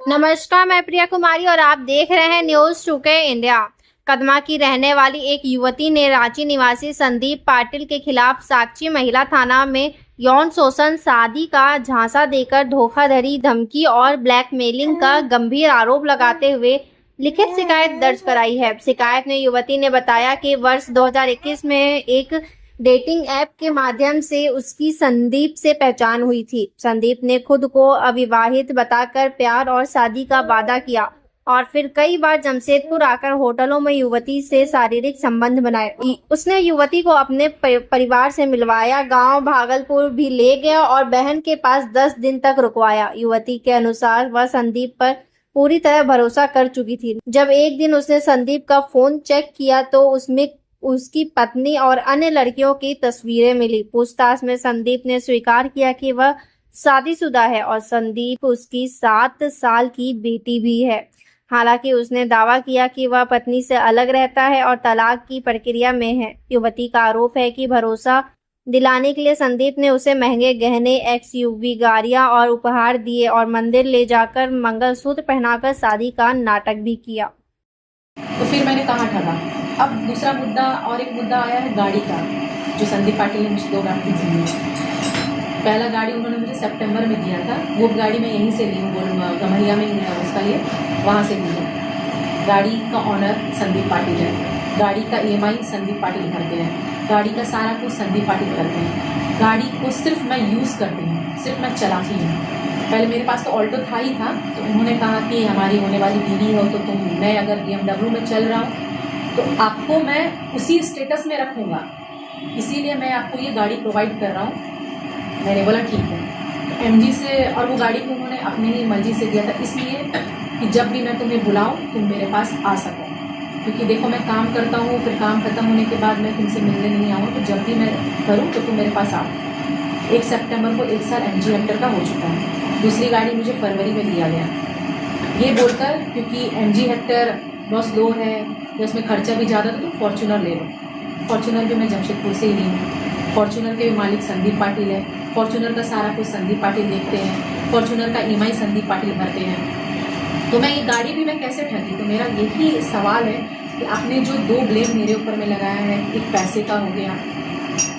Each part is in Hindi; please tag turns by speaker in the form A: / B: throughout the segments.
A: नमस्कार, मैं प्रिया कुमारी और आप देख रहे हैं न्यूज़ 2K इंडिया। कदमा की रहने वाली एक युवती ने रांची निवासी संदीप पाटिल के खिलाफ साक्षी महिला थाना में यौन शोषण, शादी का झांसा देकर धोखाधड़ी, धमकी और ब्लैकमेलिंग का गंभीर आरोप लगाते हुए लिखित शिकायत दर्ज कराई है। शिकायत में युवती ने बताया कि वर्ष 2021 में एक डेटिंग ऐप के माध्यम से उसकी संदीप से पहचान हुई थी। संदीप ने खुद को अविवाहित बताकर प्यार और शादी का वादा किया और फिर कई बार जमशेदपुर आकर होटलों में युवती से शारीरिक संबंध बनाए। उसने युवती को अपने परिवार से मिलवाया, गांव भागलपुर भी ले गया और बहन के पास 10 दिन तक रुकवाया। युवती के अनुसार वह संदीप पर पूरी तरह भरोसा कर चुकी थी। जब एक दिन उसने संदीप का फोन चेक किया तो उसमें उसकी पत्नी और अन्य लड़कियों की तस्वीरें मिली। पूछताछ में संदीप ने स्वीकार किया कि वह शादीशुदा है और संदीप उसकी 7 साल की बेटी भी है। हालांकि उसने दावा किया कि वह पत्नी से अलग रहता है और तलाक की प्रक्रिया में है। युवती का आरोप है कि भरोसा दिलाने के लिए संदीप ने उसे महंगे गहने, एक्सयूवी गाड़ियां और उपहार दिए और मंदिर ले जाकर मंगलसूत्र पहनाकर शादी का नाटक भी किया।
B: तो फिर मैंने कहाँ ठगा। अब दूसरा मुद्दा और एक मुद्दा आया है गाड़ी का, जो संदीप पाटिल ने मुझे 2 गाड़ी दी है। पहला गाड़ी उन्होंने मुझे सितंबर में दिया था, वो गाड़ी मैं यहीं से ली हूँ, गम्हरिया में ही है उसका लिए, वहाँ से ली है। गाड़ी का ऑनर संदीप पाटिल है, गाड़ी का EMI संदीप पाटिल भरते हैं, गाड़ी का सारा कुछ संदीप पाटिल करते हैं। गाड़ी को सिर्फ मैं यूज़ करती हूँ, सिर्फ मैं चलाती हूँ। पहले मेरे पास तो ऑल्टो था ही था, तो उन्होंने कहा कि हमारी होने वाली बीवी हो तो मैं अगर BMW में चल रहा हूँ तो आपको मैं उसी स्टेटस में रखूँगा, इसीलिए मैं आपको ये गाड़ी प्रोवाइड कर रहा हूँ। मैंने बोला ठीक है। तो MG से, और वो गाड़ी को उन्होंने अपनी ही मर्जी से दिया था, इसलिए कि जब भी मैं तुम्हें बुलाऊँ तुम मेरे पास आ सको, क्योंकि देखो मैं काम करता हूँ, फिर काम खत्म होने के बाद मैं तुमसे मिलने नहीं आऊँ, तो जब भी मैं करूँ तो तुम मेरे पास आओ। 1 सितंबर को 1 साल MG हेक्टर का हो चुका है। दूसरी गाड़ी मुझे फरवरी में दिया गया, ये बोलकर क्योंकि MG हेक्टर बहुत स्लो है या उसमें खर्चा भी ज़्यादा, तो तुम फॉर्चूनर ले लो। फॉर्चूनर भी मैं जमशेदपुर से ही ली हूँ। फॉर्चूनर के भी मालिक संदीप पाटिल है, फॉर्चूनर का सारा कुछ संदीप पाटिल देखते हैं, फॉर्चूनर का EMI संदीप पाटिल भरते हैं। तो मैं ये गाड़ी भी मैं कैसे ठगी? तो मेरा यही सवाल है कि आपने जो 2 ब्लेम मेरे ऊपर में लगाया है, एक पैसे का हो गया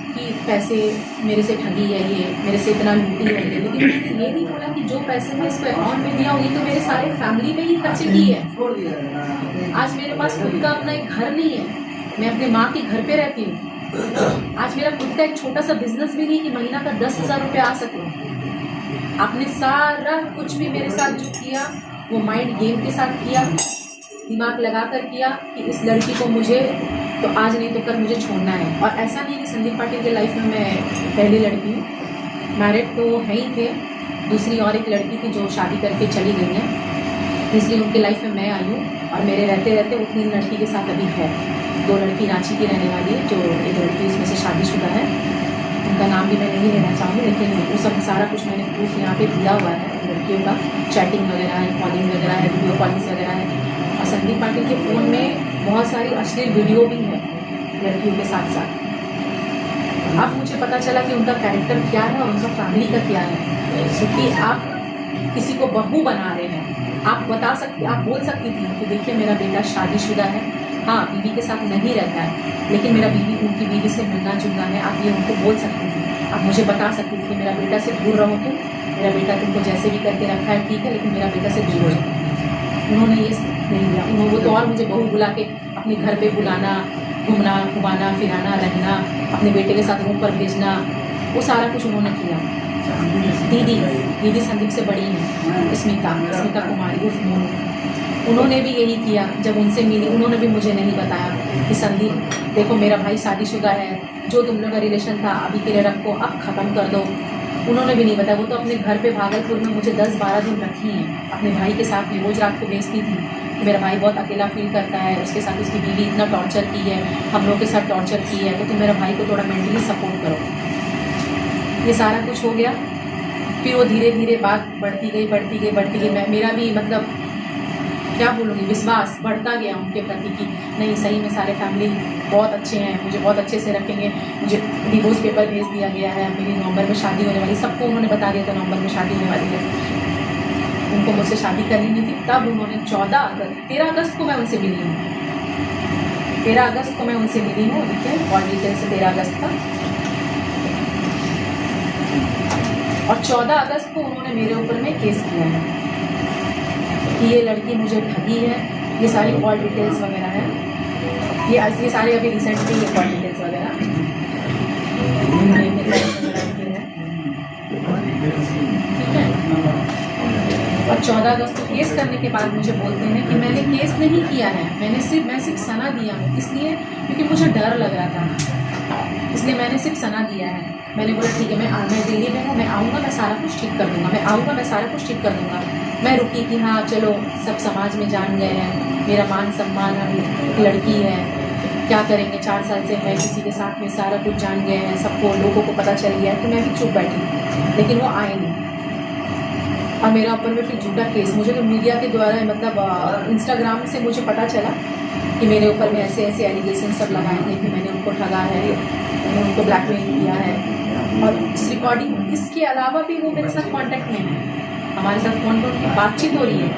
B: कि पैसे मेरे से ठगी है, ये मेरे से इतना लूटी है ये, लेकिन मैंने ये नहीं बोला कि जो पैसे मैं इसको अकाउंट में दिया होगी तो मेरे सारे फैमिली में ही खर्चे की है। आज मेरे पास खुद का अपना एक घर नहीं है, मैं अपने माँ के घर पे रहती हूँ। आज मेरा खुद का एक छोटा सा बिजनेस भी नहीं कि महीना का 10,000 रुपये आ सके। आपने सारा कुछ भी मेरे साथ जो किया वो माइंड गेम के साथ किया, दिमाग लगा कर किया कि इस लड़की को मुझे तो आज नहीं तो कल मुझे छोड़ना है। और ऐसा नहीं है कि संदीप पाटिल के लाइफ में मैं पहली लड़की हूँ, मैरिड तो है ही थे, दूसरी और एक लड़की थी जो शादी करके चली गई है, इसलिए उनकी लाइफ में मैं आई हूँ। और मेरे रहते रहते वो 3 लड़की के साथ अभी है। 2 लड़की रांची की रहने वाली है, जो एक लड़की उसमें से शादीशुदा है, उनका नाम भी मैं नहीं लेना चाहूँगी, लेकिन वो सब सारा कुछ मैंने प्रूफ यहाँ पे दिया हुआ है लड़कियों का, चैटिंग वगैरह है, कॉलिंग वगैरह है, वीडियो कॉलिंग्स वगैरह है। और संदीप पाटिल के फ़ोन में बहुत सारी अश्लील वीडियो भी है लड़कियों के साथ साथ। अब मुझे पता चला कि उनका कैरेक्टर क्या है और उनका फैमिली का क्या है, क्योंकि आप किसी को बहू बना रहे हैं। आप बता सकते, आप बोल सकती थी कि देखिए मेरा बेटा शादीशुदा है, हाँ बीवी के साथ नहीं रहता है, लेकिन मेरा बीवी उनकी बीवी से मिलना जुलना है, आप ये उनको बोल सकती थी। आप मुझे बता सकती थी कि मेरा बेटा से दूर रहो तुम, मेरा बेटा तुमको जैसे भी करके रखा है ठीक है, लेकिन मेरा बेटा से दूर हो जाओ। उन्होंने ये नहीं दिया। उन्होंने वो तो और मुझे बहू बुला के अपने घर पे बुलाना, घूमना घुमाना फिराना रहना, अपने बेटे के साथ रूम पर भेजना, वो सारा कुछ उन्होंने किया। दीदी संदीप से बड़ी हैं, स्मिता कुमारी उर्फ मोनू, उन्होंने भी यही किया। जब उनसे मिली उन्होंने भी मुझे नहीं बताया कि संदीप देखो मेरा भाई शादीशुदा है, जो तुम लोग का रिलेशन था अभी के लिए रखो, अब ख़त्म कर दो। उन्होंने भी नहीं बताया। वो तो अपने घर पे भागलपुर में मुझे 10-12 दिन रखी हैं अपने भाई के साथ में। रोज़ रात को बेचती थी कि मेरा भाई बहुत अकेला फील करता है, उसके साथ उसकी बीवी इतना टॉर्चर की है, हम लोग के साथ टॉर्चर की है, तो तुम मेरा भाई को थोड़ा मेंटली सपोर्ट करो। ये सारा कुछ हो गया। फिर वो धीरे धीरे बात बढ़ती गई। मेरा भी मतलब क्या बोलूँगी, विश्वास बढ़ता गया उनके प्रति कि नहीं सही में सारे फैमिली बहुत अच्छे हैं, मुझे बहुत अच्छे से रखेंगे। मुझे डिवोर्स पेपर भेज दिया गया है, मेरी नवंबर में शादी होने वाली, सबको उन्होंने बता दिया था नवंबर में शादी होने वाली है। उनको मुझसे शादी करनी नहीं थी, तब उन्होंने 13 अगस्त को मैं उनसे मिली हूँ। 13 अगस्त को मैं उनसे मिली हूँ, देखिए और डिटेल से 13 अगस्त का। और 14 अगस्त को उन्होंने मेरे ऊपर में केस किया है कि ये लड़की मुझे ठगी है। ये सारी कॉल डिटेल्स वगैरह है, ये सारे अभी रिसेंटली ये कॉल डिटेल्स वगैरह ठीक है। और 14 अगस्त को केस करने के बाद मुझे बोलते हैं कि मैंने केस नहीं किया है, मैं सिर्फ सना दिया हूँ, इसलिए क्योंकि मुझे डर लग रहा था, इसलिए मैंने सिर्फ सना दिया है। मैंने बोला ठीक है, मैं दिल्ली में हूँ, मैं आऊँगा, मैं सारा कुछ ठीक कर दूँगा, मैं आऊँगा, मैं सारा कुछ ठीक कर दूँगा। मैं रुकी कि हाँ चलो सब समाज में जान गए हैं, मेरा मान सम्मान है, एक लड़की है, क्या करेंगे, 4 साल से मैं किसी के साथ में सारा कुछ जान गए हैं, सबको लोगों को पता चल गया है, तो मैं भी चुप बैठी। लेकिन वो आए नहीं और मेरा ऊपर में फिर झूठा केस, मुझे तो मीडिया के द्वारा मतलब इंस्टाग्राम से मुझे पता चला कि मेरे ऊपर में ऐसे एलिगेशन सब लगाए थे कि मैंने उनको ठगा है, मैंने उनको ब्लैकमेल किया है। और इस रिकॉर्डिंग, इसके अलावा भी वो मेरे साथ कांटेक्ट में है, हमारे साथ फ़ोन पर उनकी बातचीत हो रही है।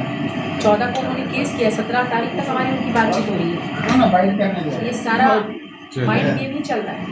B: 14 को उन्होंने केस किया, 17 तारीख तक हमारी उनकी बातचीत हो रही है। ये सारा माइंड गेम ही चल रहा है।